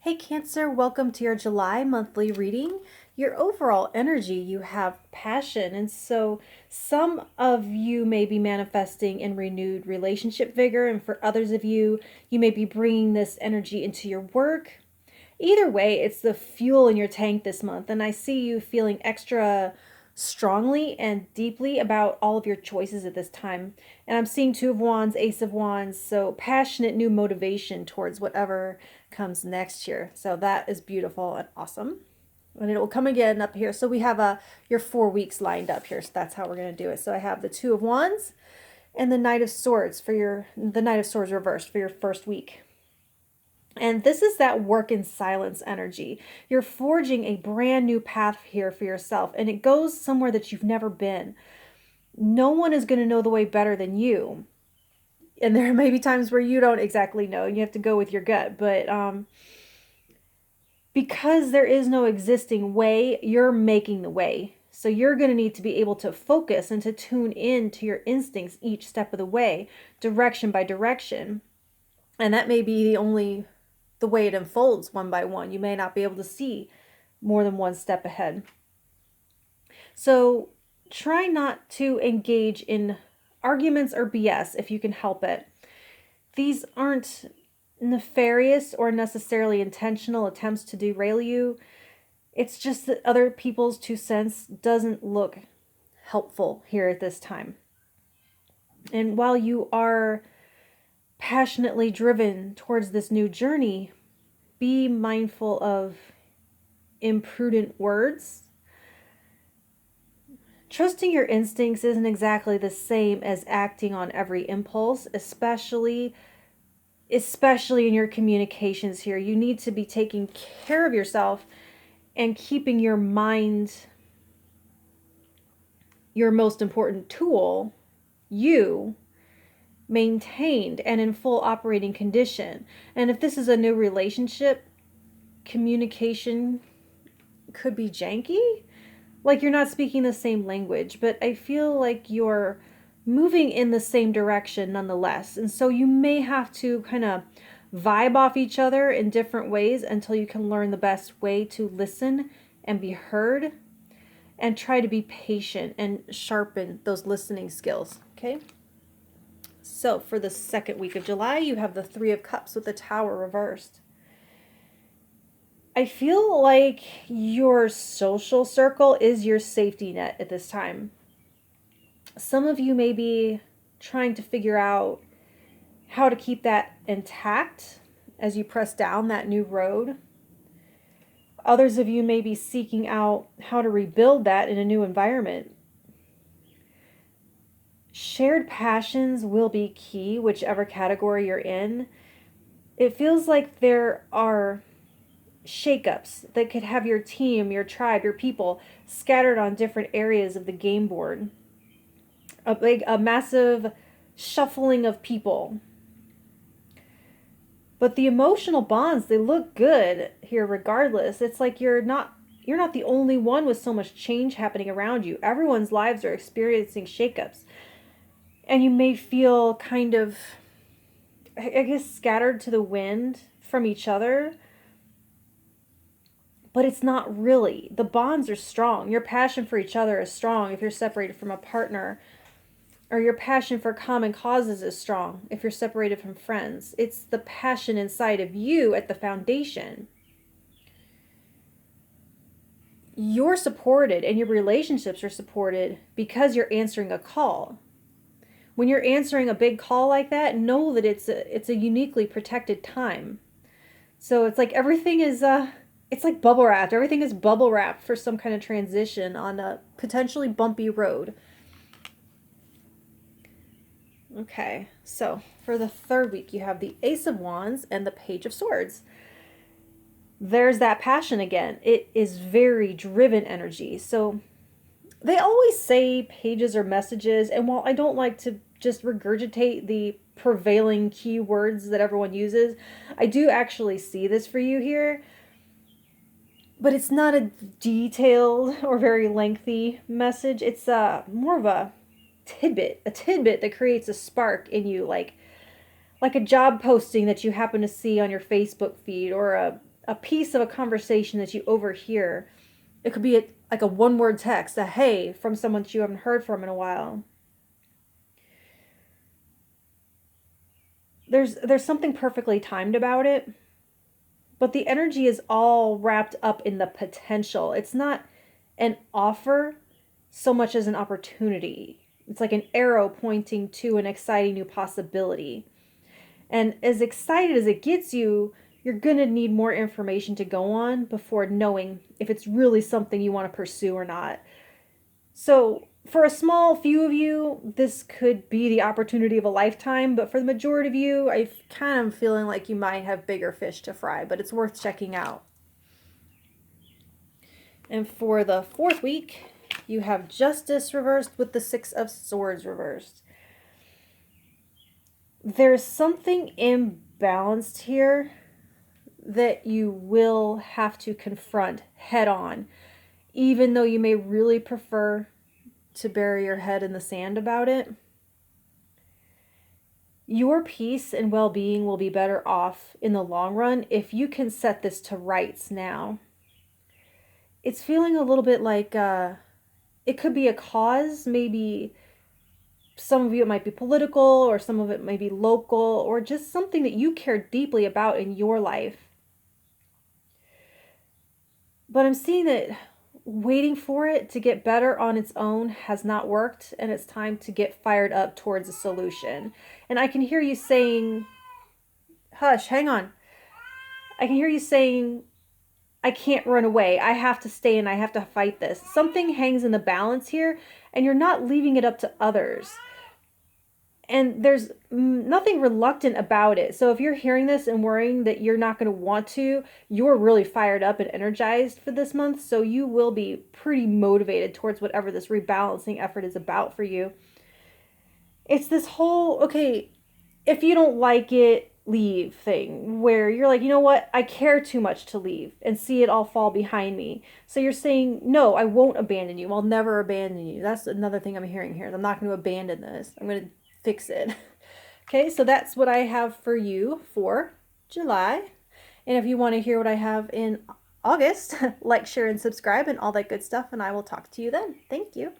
Hey Cancer, welcome to your July monthly reading. Your overall energy, you have passion, and so some of you may be manifesting in renewed relationship vigor, and for others of you, you may be bringing this energy into your work. Either way, it's the fuel in your tank this month, and I see you feeling extra strongly and deeply about all of your choices at this time. And I'm seeing Two of Wands, Ace of Wands, so passionate new motivation towards whatever comes next year. So that is beautiful and awesome. And it will come again up here. So we have your 4 weeks lined up here. So that's how we're going to do it. So I have the Two of Wands and the Knight of Swords the Knight of Swords reversed for your first week. And this is that work in silence energy. You're forging a brand new path here for yourself, and it goes somewhere that you've never been. No one is going to know the way better than you. And there may be times where you don't exactly know, and you have to go with your gut. But because there is no existing way, you're making the way. So you're going to need to be able to focus and to tune in to your instincts each step of the way, direction by direction. And that may be the way it unfolds one by one. You may not be able to see more than one step ahead. So try not to engage in arguments or BS if you can help it. These aren't nefarious or necessarily intentional attempts to derail you. It's just that other people's 2 cents doesn't look helpful here at this time. And while you are passionately driven towards this new journey, be mindful of imprudent words. Trusting your instincts isn't exactly the same as acting on every impulse, especially in your communications here. You need to be taking care of yourself and keeping your mind your most important tool, you, maintained and in full operating condition. And if this is a new relationship, communication could be janky. Like you're not speaking the same language, but I feel like you're moving in the same direction nonetheless. And so you may have to kind of vibe off each other in different ways until you can learn the best way to listen and be heard, and try to be patient and sharpen those listening skills. Okay? So for the second week of July, you have the Three of Cups with the Tower reversed. I feel like your social circle is your safety net at this time. Some of you may be trying to figure out how to keep that intact as you press down that new road. Others of you may be seeking out how to rebuild that in a new environment. Shared passions will be key, whichever category you're in. It feels like there are shakeups that could have your team, your tribe, your people scattered on different areas of the game board. A massive shuffling of people. But the emotional bonds, they look good here regardless. It's like you're not the only one with so much change happening around you. Everyone's lives are experiencing shakeups. And you may feel kind of, I guess, scattered to the wind from each other. But it's not really. The bonds are strong. Your passion for each other is strong if you're separated from a partner. Or your passion for common causes is strong if you're separated from friends. It's the passion inside of you at the foundation. You're supported and your relationships are supported because you're answering a call. When you're answering a big call like that, know that it's a uniquely protected time. So it's like everything is it's like bubble wrapped. Everything is bubble wrapped for some kind of transition on a potentially bumpy road. Okay, so for the third week, you have the Ace of Wands and the Page of Swords. There's that passion again. It is very driven energy. So they always say pages are messages, and while I don't like to just regurgitate the prevailing keywords that everyone uses, I do actually see this for you here. But it's not a detailed or very lengthy message. It's more of a tidbit that creates a spark in you, like a job posting that you happen to see on your Facebook feed, or a piece of a conversation that you overhear. It could be like a one-word text, a hey, from someone that you haven't heard from in a while. There's something perfectly timed about it, but the energy is all wrapped up in the potential. It's not an offer so much as an opportunity. It's like an arrow pointing to an exciting new possibility. And as excited as it gets you, you're going to need more information to go on before knowing if it's really something you want to pursue or not. So, for a small few of you, this could be the opportunity of a lifetime, but for the majority of you, I kind of feeling like you might have bigger fish to fry, but it's worth checking out. And for the 4th week, you have Justice reversed with the 6 of Swords reversed. There's something imbalanced here that you will have to confront head on, even though you may really prefer to bury your head in the sand about it. Your peace and well-being will be better off in the long run if you can set this to rights now. It's feeling a little bit like it could be a cause, maybe some of you it might be political, or some of it may be local, or just something that you care deeply about in your life. But I'm seeing that waiting for it to get better on its own has not worked, and it's time to get fired up towards a solution. And I can hear you saying, hush, hang on. I can hear you saying, I can't run away. I have to stay and I have to fight this. Something hangs in the balance here, and you're not leaving it up to others. And there's nothing reluctant about it. So if you're hearing this and worrying that you're not going to want to, you're really fired up and energized for this month. So you will be pretty motivated towards whatever this rebalancing effort is about for you. It's this whole, okay, if you don't like it, leave thing, where you're like, you know what, I care too much to leave and see it all fall behind me. So you're saying, no, I won't abandon you. I'll never abandon you. That's another thing I'm hearing here. I'm not going to abandon this. I'm going to fix it. Okay, so that's what I have for you for July. And if you want to hear what I have in August, like, share, and subscribe and all that good stuff. And I will talk to you then. Thank you.